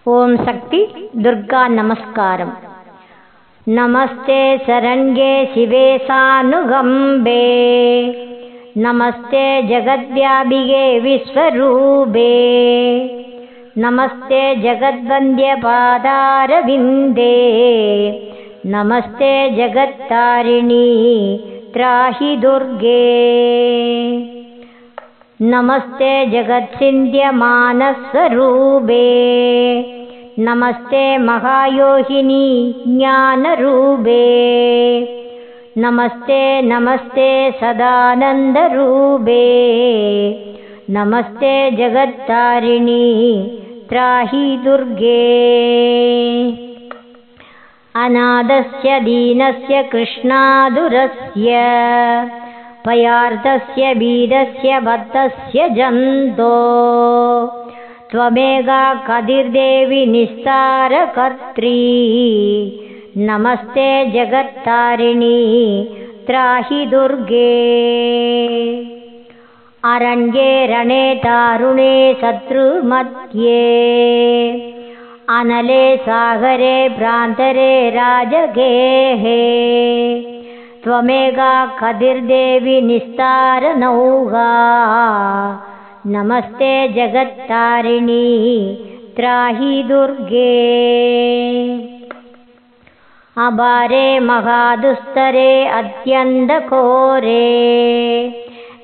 ओम शक्ति दुर्गा नमस्कारम। नमस्ते शरण्ये शिवे सानुगंबे, नमस्ते जगद्व्यापिके विश्वरूपे, नमस्ते जगद्वन्द्य पादारविन्दे, नमस्ते जगत्तारिणी त्राहि दुर्गे, नमस्ते जगत्सिन्ध्य मानसरूपे, नमस्ते महायोगिनी ज्ञानरूपे, नमस्ते नमस्ते सदानन्दरूपे, नमस्ते जगत्तारिणी त्राहि दुर्गे। अनाथस्य दीनस्य कृष्णादुरस्य, भयार्तस्य वीरस्य भक्तस्य जन्तो, त्वमेका कदिर्देवी निस्तारकर्त्री, नमस्ते जगत्तारिणी त्राहि दुर्गे। अरण्ये रणे तारुणे शत्रुमध्ये, अनले सागरे प्रान्तरे राजगेहे, त्वमेका कदिर्देवी निस्तारनौका, नमस्ते जगत्तारिणी त्राहि दुर्गे। अपारे महादुस्तरे अत्यन्तघोरे,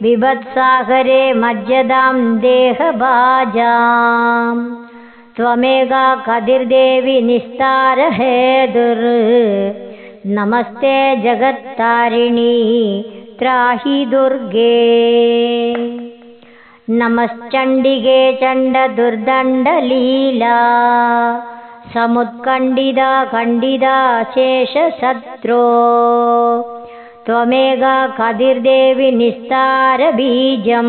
विभत्सागरे मज्जदां देहभाजां, त्वमेका कदिर्देवी निस्तारहेतुर्, नमस्ते जगत्तारिणी त्राहि दुर्गे। नमश्चण्डिके चण्डदुर्दण्डलीला, समुत्कण्डिता खण्डिता शेषशत्रो, त्वमेका कदिर्देवी निस्तारबीजं,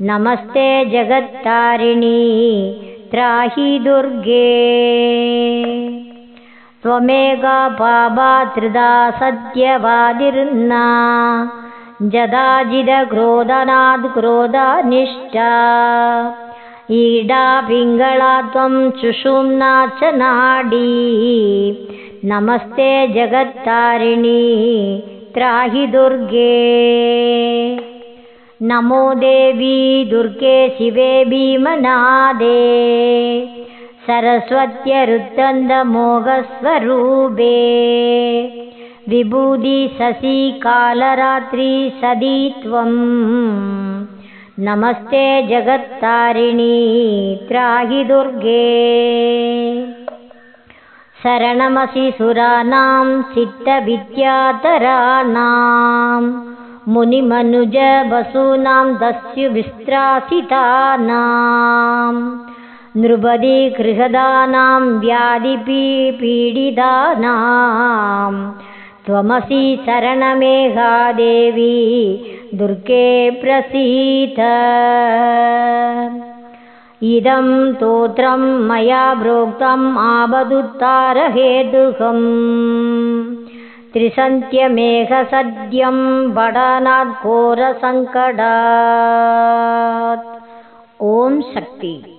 नमस्ते जगत्तारिणी त्राहि दुर्गे। त्वमेका पापात्रिता सत्यवादिर्ना, जदाजिदक्रोधनात् क्रोधनिष्ठा, ईडा पिङ्गला त्वं सुषुम्ना च नाडी, नमस्ते जगत्तारिणी त्राहि दुर्गे। नमो देवी दुर्गे शिवे भीमनादे, सरस्वत्यरुत्तन्दमोघस्वरूपे, विभूति शशि कालरात्रि सदी त्वं, नमस्ते जगत्तारिणी त्राहि दुर्गे। शरणमसि सुराणां सिद्धविद्याधराणां, मुनिमनुज वसूनां दस्युभिस्त्रासितानां, नृपति गृहदानां व्याधिपीडितानां, त्वमसि शरणमेका देवी दुर्गे प्रसीद। इदं स्तोत्रं मया प्रोक्तम् आपदुत्तारहेतुकम्, त्रिसन्त्यमेकसद्यं पठनात् घोरसङ्कटात्। ओम शक्ति।